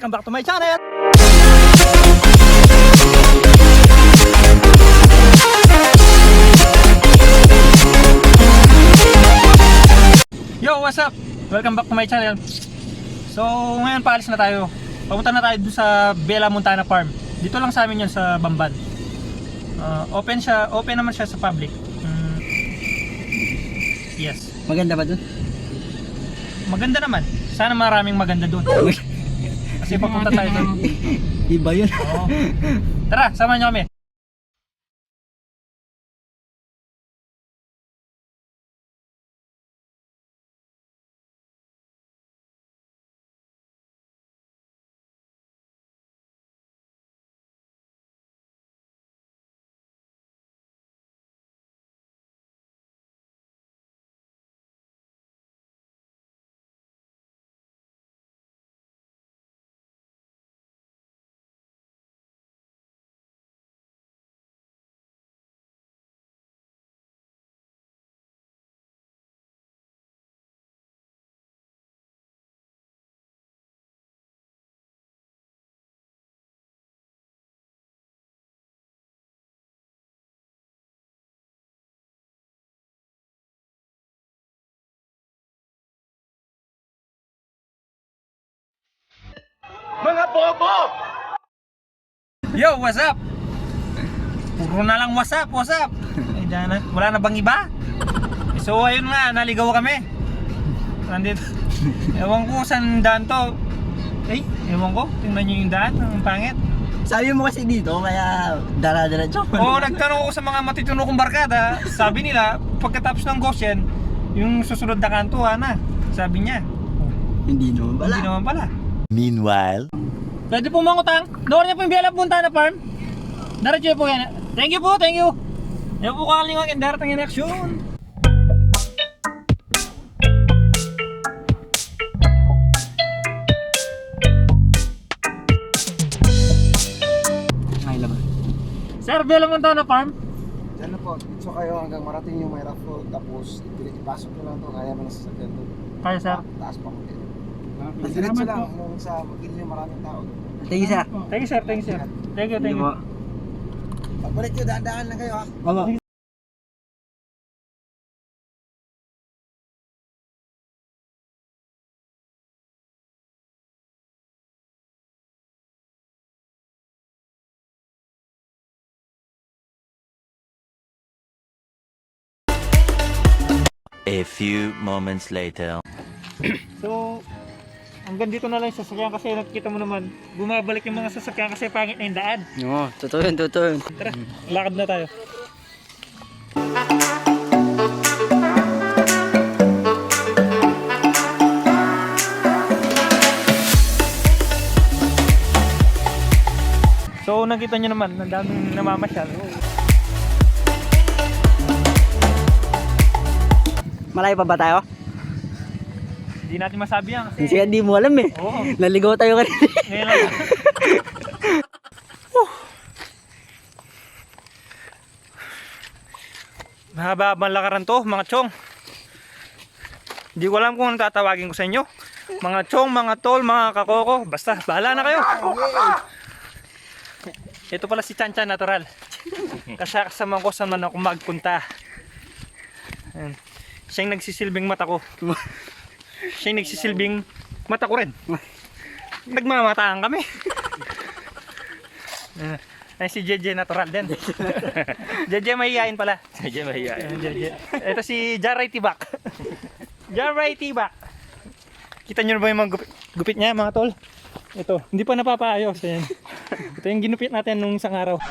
welcome back to my channel! Yo, what's up? Welcome back to my channel. So, ngayon paalis na tayo. Papunta na tayo doon sa Bella Montana Farm. Dito lang sa amin yun sa Bamban. Open naman siya sa public. Yes. Maganda ba dun? Maganda naman. Sana maraming maganda doon. Kasi papunta tayo doon. Iba yun. Oo. Tara, samahan niyo kami. Mga bobo! Yo, what's up? Puro na lang what's up? Ay, dana. Wala na bang iba? So, ayun nga, naligaw kami. Nandito. Ewan ko saan daan to. Ewan ko. Tingnan nyo yung daan. Ang pangit. Sabi mo kasi dito, kaya dala-diretso. Oo, nagtanong ako sa mga matituno kong barkada. Sabi nila, pagkatapos ng Goshen, yung susunod na kanto, na. Sabi niya. Hindi naman pala. Hindi naman pala. Meanwhile, Pwede po mangutang. Doon niya po yung Bella Montana Farm. Diretso po yan. Thank you po, thank you. Yan po kakalingwag yung daratang yung action. Ay, laban. Sir, Bella Montana Farm. Diyan na po, dito kayo hanggang marating yung may rough road, tapos ipasok nyo lang to, kaya mo na sa sakyan to. Kaya sir. Taas pa ko dito. Diretso lang, hanggang sa magiging maraming tao. Thank you, sir. Thank you sir, thank you sir. Thank you, thank you. Pagbalik nyo, daan-daan lang kayo ha. Opo. a few moments later. So, hanggang dito na lang yung sasakyan kasi nakikita mo naman, bumabalik yung mga sasakyan kasi pangit na yung daan. Oo, totoo yun, totoo yun. Tara, lakad na tayo. So, nakita nyo naman, ang daming namamasyal. Malayo pa ba tayo? Hindi natin masabi yan kasi... Kasi hindi mo alam eh. Oo. Naligaw tayo kanina. Ngayon lang. Mahaba-habang lakaran to, mga chong. Hindi ko alam kung anong tatawagin ko sa inyo. Mga chong, mga tol, mga kakoko. Basta, bahala na kayo. Ito pala si Chan Chan Natural. Kasama ko saan man ako magpunta. Ayan. Siya yung nagsisilbing mata ko. Siya yung nagsisilbing mata ko rin. Nagmamataan kami. Ay si JJ Natural din. JJ mahihain pala. Medyo mahihain. Ito si Jaray Tibak. Jaray Tibak. Kita nyo na ba yung mga gupit niya mga tol? Ito, hindi pa napapaayos. Ayan. Ito yung ginupit natin nung isang araw.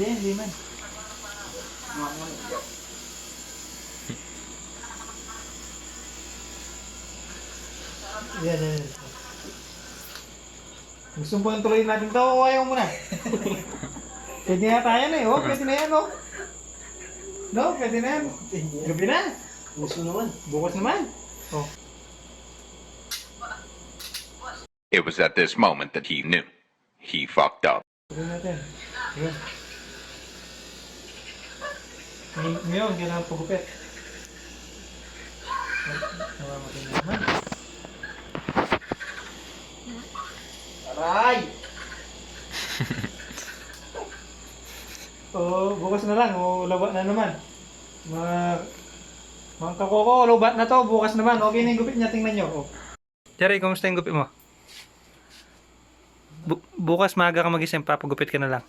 Hindi man. Yan. Gusto mo pang tuloy natin ito o ayaw mo na? Pwede na tayo na eh, oh. Pwede na yan, oh. No, pwede na yan. Gabi na. Bukas naman. Oh. It was at this moment that he knew. He fucked up. Tuloy natin. Yun. Ngayon, kailangan pagupit. Namamatay na naman. Aray! Bukas na lang. Labat na naman. Mga kakoko, labat na to. Bukas naman. Okay na yung gupit niya. Tingnan nyo. Jerry, kumusta yung gupit mo? Bukas maaga ka magising. Papagupit ka na lang.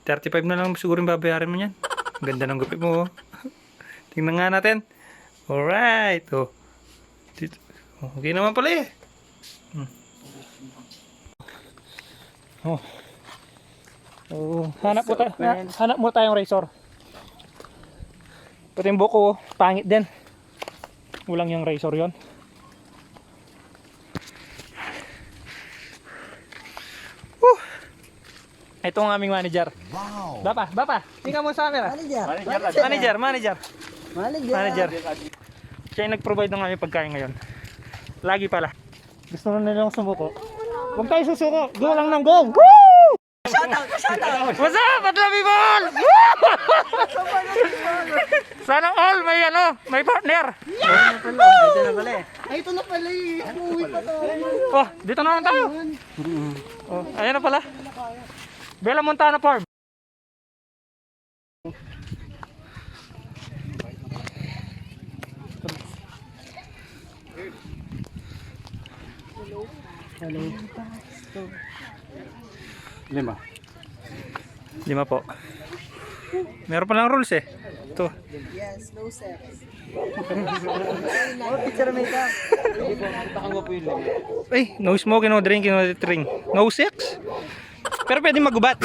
35 na lang siguro yung babayaran mo yan. Ganda ng gupit mo. Tingnan nga natin. Alright. Dito. Okay naman pala eh. Hanap mo tayong razor. Pero yung buko, pangit din. Walang yung razor yon. Ito ang aming manager. Wow. Bapa, tingnan mo sa camera. Manager. Siya yung nag-provide ng aming pagkain ngayon. Lagi pala. Gusto na nilang sumuko. Huwag tayo susuko. Go lang ng go. Woo! Shoutout! What's up, Adla people? Sana all may partner. Ito na pala eh. Ay, ito na pala eh. Umuwi pa to. Oh, dito na lang tayo. Oh, ayan na pala. Bella Montana Farm. Lima po. Meron pa lang rules eh. Ito. Yes, no sex. Picture makeup. Ay, no smoking, no drinking, no littering. No sex. Pero pwede magubat.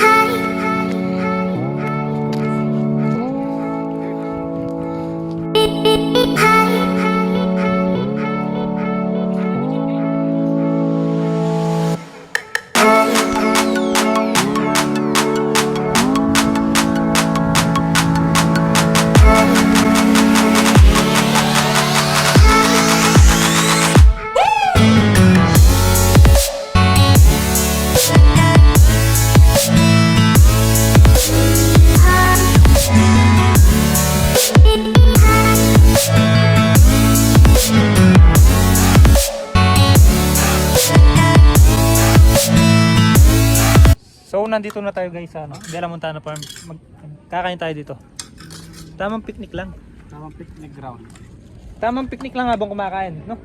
So nandito na tayo guys sa Bella Montana Farm. Kakain tayo dito. Tamang picnic lang. Tamang picnic ground. Tamang picnic lang habang kumakain, no?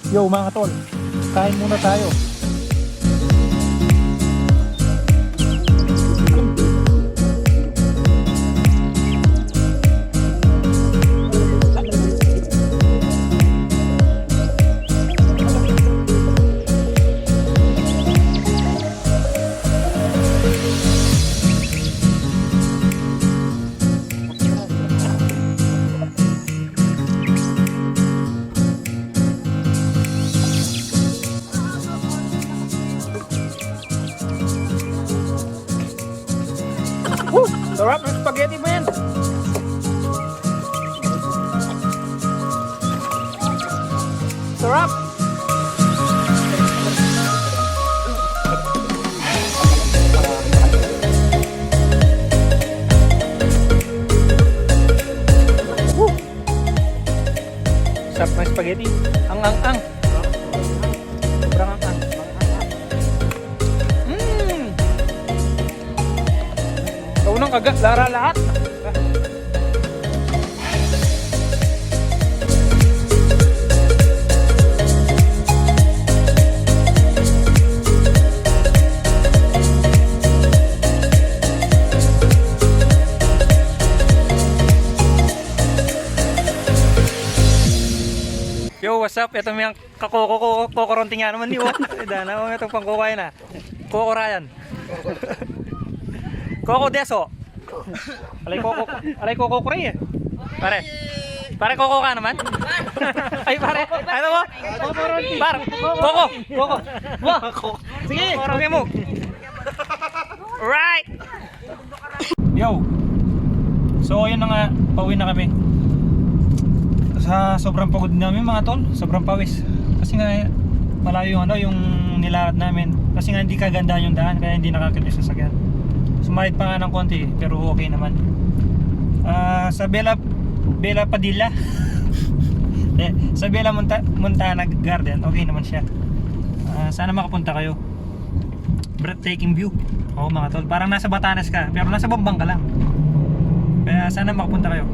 Yo mga tol, kain muna tayo. Sarap ng spaghetti mo yan. Sarap. Sarap ng spaghetti. Ang. Sobrang ang. Unang kagat, lara lahat. Yo, what's up? Ito may kokoronting nga naman ni Juan. Dana mo itong pangkukain na. Koko Ryan. Koko Deso. Alay koko kure eh. Pare koko ka naman. Ay pare, ano mo? Koko. Sige, okay mo. Right. Yo. So ayun na nga, pauwi na kami. Sa sobrang pagod namin mga tol, sobrang pawis. Kasi nga malayo yung ano, yung nilakad namin. Kasi nga hindi kaganda yung daan, kaya hindi nakakita yung sasakyan. Sumahid pa nga ng konti, pero okay naman. Sa Bella Padilla sa Bella Montana Garden, okay naman siya. Sana makapunta kayo. Breathtaking view. Oo mga tol, parang nasa Batanes ka, pero nasa Bambang ka lang. Kaya sana makapunta kayo.